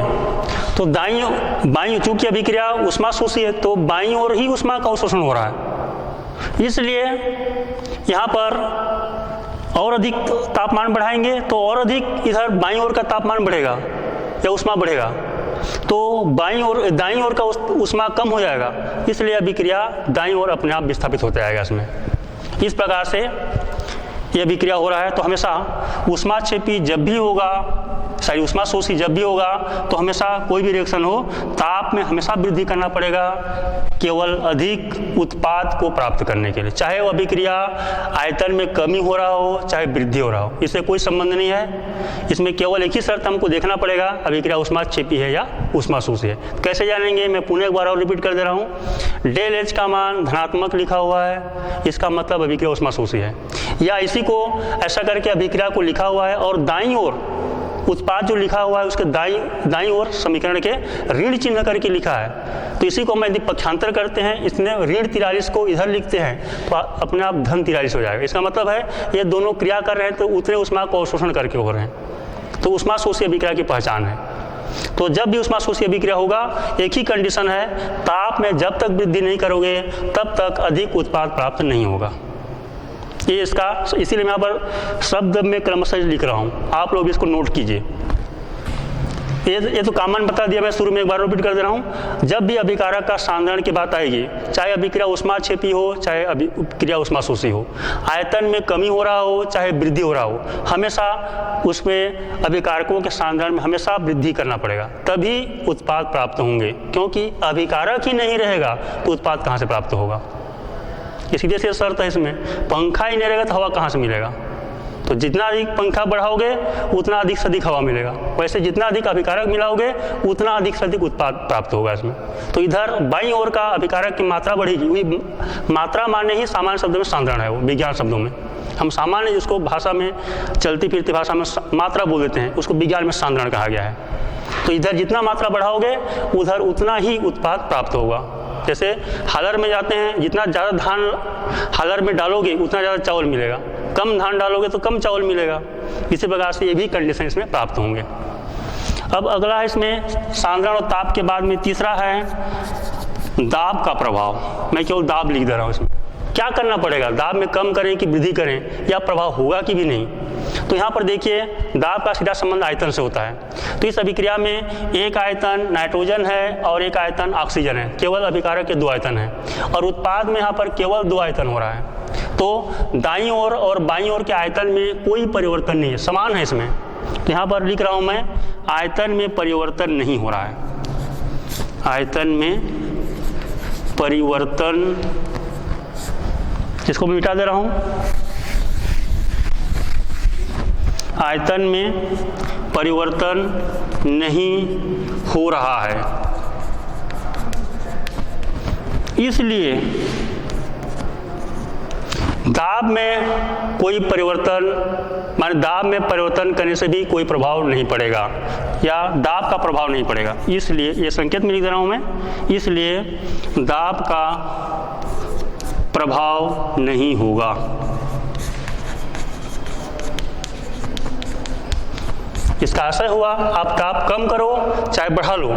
तो बाईं, चूंकि अभिक्रिया उष्मा शोषी है तो बाईं ओर ही उष्मा का अवशोषण हो रहा है, इसलिए यहाँ पर और अधिक तापमान बढ़ाएंगे तो और अधिक इधर बाईं ओर का तापमान बढ़ेगा या उष्मा बढ़ेगा, तो दाईं ओर का उष्मा कम हो जाएगा, इसलिए अभिक्रिया दाईं ओर अपने आप विस्थापित होता जाएगा इसमें। इस प्रकार से यह अभिक्रिया हो रहा है। तो हमेशा उष्माक्षेपी जब भी होगा, उष्मा शोषी जब भी होगा, तो हमेशा कोई भी रिएक्शन हो ताप में हमेशा वृद्धि करना पड़ेगा, केवल अधिक उत्पाद को प्राप्त करने के लिए, चाहे वो अभिक्रिया आयतन में कमी हो रहा हो चाहे वृद्धि हो रहा हो, इससे कोई संबंध नहीं है। इसमें केवल एक ही शर्त हमको देखना पड़ेगा, अभिक्रिया उष्माक्षेपी है या उष्मा शोषी है। कैसे जानेंगे? मैं पुनः एक बार और रिपीट कर दे रहा हूँ, डेल एच का मान धनात्मक लिखा हुआ है, इसका मतलब अभिक्रिया उष्मा शोषी है, या इसी को ऐसा करके अभिक्रिया को लिखा हुआ है और दाईं ओर उत्पाद जो लिखा हुआ है उसके दाईं ओर समीकरण के ऋण चिन्ह करके लिखा है। तो इसी को मैं यदि पक्षांतर करते हैं, इसने ऋण 43 को इधर लिखते हैं तो अपने आप धन 43 हो जाएगा। इसका मतलब है ये दोनों क्रिया कर रहे हैं तो उतने उष्मा को अवशोषण करके हो रहे हैं। तो उष्मा शोषी अभिक्रिया की पहचान है। तो जब भी उष्मा शोषी अभिक्रिया होगा, एक ही कंडीशन है, ताप में जब तक वृद्धि नहीं करोगे तब तक अधिक उत्पाद प्राप्त नहीं होगा। ये इसका, इसीलिए मैं यहाँ पर शब्द में क्रमशः लिख रहा हूँ, आप लोग इसको नोट कीजिए। ये तो कॉमन बता दिया, मैं शुरू में एक बार रिपीट कर दे रहा हूँ। जब भी अभिकारक का सांद्रण की बात आएगी, चाहे अभिक्रिया उष्माक्षेपी हो चाहे अभिक्रिया उष्मा शोषी हो, आयतन में कमी हो रहा हो चाहे वृद्धि हो रहा हो, हमेशा उसमें अभिकारकों के सांद्रण में हमेशा वृद्धि करना पड़ेगा, तभी उत्पाद प्राप्त होंगे। क्योंकि अभिकारक ही नहीं रहेगा तो उत्पाद कहाँ से प्राप्त होगा? ये सीधे सीधे शर्त है इसमें, पंखा ही नहीं रहेगा तो हवा कहाँ से मिलेगा? तो जितना अधिक पंखा बढ़ाओगे उतना अधिक से अधिक हवा मिलेगा, वैसे जितना अधिक अभिकारक मिलाओगे उतना अधिक से अधिक उत्पाद प्राप्त होगा इसमें। तो इधर बाईं ओर का अभिकारक की मात्रा बढ़ेगी, वही मात्रा माने ही सामान्य शब्दों में सांद्रण है, वो विज्ञान शब्दों में हम सामान्य जिसको भाषा में चलती फिरती भाषा में मात्रा बोल देते हैं, उसको विज्ञान में सांद्रण कहा गया है। तो इधर जितना मात्रा बढ़ाओगे उधर उतना ही उत्पाद प्राप्त होगा। जैसे हालर में जाते हैं, जितना ज़्यादा धान हालर में डालोगे उतना ज़्यादा चावल मिलेगा, कम धान डालोगे तो कम चावल मिलेगा। इसी प्रकार से ये भी कंडीशन इसमें प्राप्त होंगे। अब अगला है इसमें सांद्रण और ताप के बाद में तीसरा है दाब का प्रभाव। मैं केवल दाब लिख दे रहा हूँ इसमें। क्या करना पड़ेगा, दाब में कम करें कि वृद्धि करें, या प्रभाव होगा कि भी नहीं। तो यहाँ पर देखिए दाब का सीधा संबंध आयतन से होता है। तो इस अभिक्रिया में एक आयतन नाइट्रोजन है और एक आयतन ऑक्सीजन है, केवल अभिकारक के 2 आयतन हैं, और उत्पाद में यहाँ पर केवल 2 आयतन हो रहा है। तो दाईं ओर और बाईं ओर के आयतन में कोई परिवर्तन नहीं है, समान है इसमें। तो यहाँ पर लिख रहा हूँ मैं, आयतन में परिवर्तन नहीं हो रहा है, आयतन में परिवर्तन, जिसको मैं मिटा दे रहा हूँ, आयतन में परिवर्तन नहीं हो रहा है। इसलिए दाब में कोई परिवर्तन, माने दाब में परिवर्तन करने से भी कोई प्रभाव नहीं पड़ेगा, या दाब का प्रभाव नहीं पड़ेगा। इसलिए ये संकेत में लिख दे रहा हूं मैं, इसलिए दाब का प्रभाव नहीं होगा। इसका आशय हुआ आप ताप कम करो चाहे बढ़ा लो,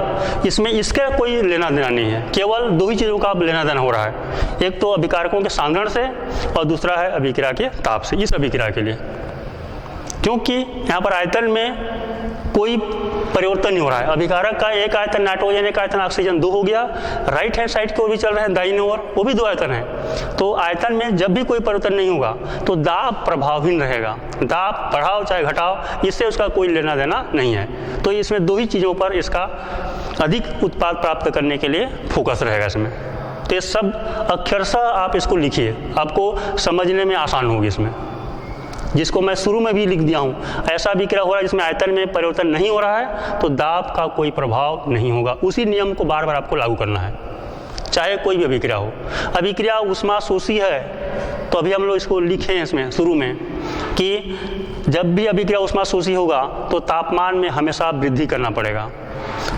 इसमें इसका कोई लेना देना नहीं है, केवल 2 ही चीज़ों का लेना देना हो रहा है, एक तो अभिकारकों के सांद्रण से और दूसरा है अभिक्रिया के ताप से। इस अभिक्रिया के लिए क्योंकि यहाँ पर आयतन में कोई परिवर्तन नहीं हो रहा है, अभिकारक का एक आयतन नाइट्रोजन, एक आयतन ऑक्सीजन, 2 हो गया। राइट हैंड साइड की ओर भी चल रहे हैं, दाहिने ओर वो भी 2 आयतन है। तो आयतन में जब भी कोई परिवर्तन नहीं होगा तो दाब प्रभावहीन रहेगा, दाब बढ़ाओ चाहे घटाओ, इससे उसका कोई लेना देना नहीं है। तो इसमें 2 ही चीज़ों पर इसका अधिक उत्पाद प्राप्त करने के लिए फोकस रहेगा इसमें। तो ये सब अक्षरशः आप इसको लिखिए, आपको समझने में आसान होगी इसमें, जिसको मैं शुरू में भी लिख दिया हूँ। ऐसा अभिक्रिया हो रहा है जिसमें आयतन में परिवर्तन नहीं हो रहा है तो दाब का कोई प्रभाव नहीं होगा। उसी नियम को बार बार आपको लागू करना है, चाहे कोई भी अभिक्रिया हो। अभिक्रिया ऊष्माशोषी है तो अभी हम लोग इसको लिखे हैं इसमें शुरू में कि जब भी अभिक्रिया ऊष्माशोषी होगा तो तापमान में हमेशा वृद्धि करना पड़ेगा,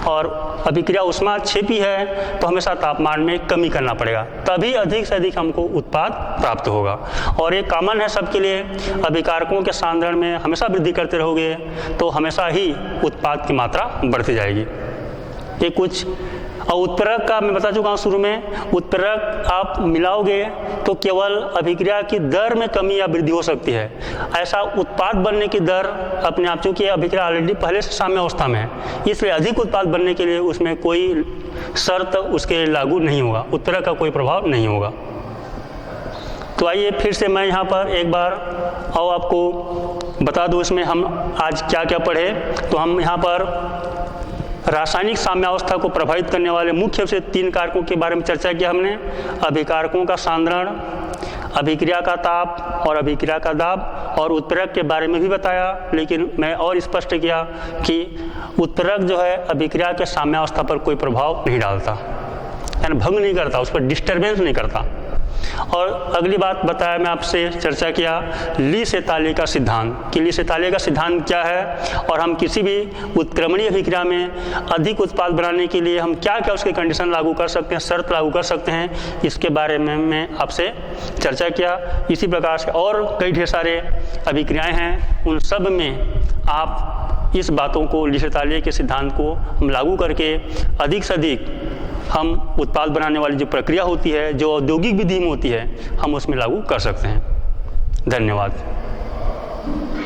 और अभिक्रिया ऊष्माक्षेपी है तो हमेशा तापमान में कमी करना पड़ेगा, तभी अधिक से अधिक हमको उत्पाद प्राप्त होगा। और एक कॉमन है सबके लिए, अभिकारकों के सांद्रण में हमेशा वृद्धि करते रहोगे तो हमेशा ही उत्पाद की मात्रा बढ़ती जाएगी। ये कुछ, और उत्प्रेरक का मैं बता चुका हूँ शुरू में, उत्प्रेरक आप मिलाओगे तो केवल अभिक्रिया की दर में कमी या वृद्धि हो सकती है, ऐसा उत्पाद बनने की दर अपने आप, चूँकि अभिक्रिया ऑलरेडी पहले से साम्य अवस्था में है, इसलिए अधिक उत्पाद बनने के लिए उसमें कोई शर्त उसके लागू नहीं होगा, उत्प्रेरक का कोई प्रभाव नहीं होगा। तो आइए फिर से मैं यहाँ पर एक बार और आपको बता दूँ इसमें हम आज क्या क्या पढ़े। तो हम यहाँ पर रासायनिक साम्यावस्था को प्रभावित करने वाले मुख्य से 3 कारकों के बारे में चर्चा किया हमने, अभिकारकों का सांद्रण, अभिक्रिया का ताप और अभिक्रिया का दाब, और उत्प्रेरक के बारे में भी बताया, लेकिन मैं और स्पष्ट किया कि उत्प्रेरक जो है अभिक्रिया के साम्यावस्था पर कोई प्रभाव नहीं डालता, यानी भंग नहीं करता, उस पर डिस्टर्बेंस नहीं करता। और अगली बात बताया मैं आपसे चर्चा किया ली सेताले का सिद्धांत, कि ली सेताले का सिद्धांत क्या है, और हम किसी भी उत्क्रमणीय अभिक्रिया में अधिक उत्पाद बनाने के लिए हम क्या क्या उसके कंडीशन लागू कर सकते हैं, शर्त लागू कर सकते हैं, इसके बारे में मैं आपसे चर्चा किया। इसी प्रकार से और कई ढेर सारे अभिक्रियाएँ हैं, उन सब में आप इस बातों को, ली सेताले के सिद्धांत को हम लागू करके अधिक से अधिक हम उत्पाद बनाने वाली जो प्रक्रिया होती है, जो औद्योगिक विधि में होती है, हम उसमें लागू कर सकते हैं। धन्यवाद।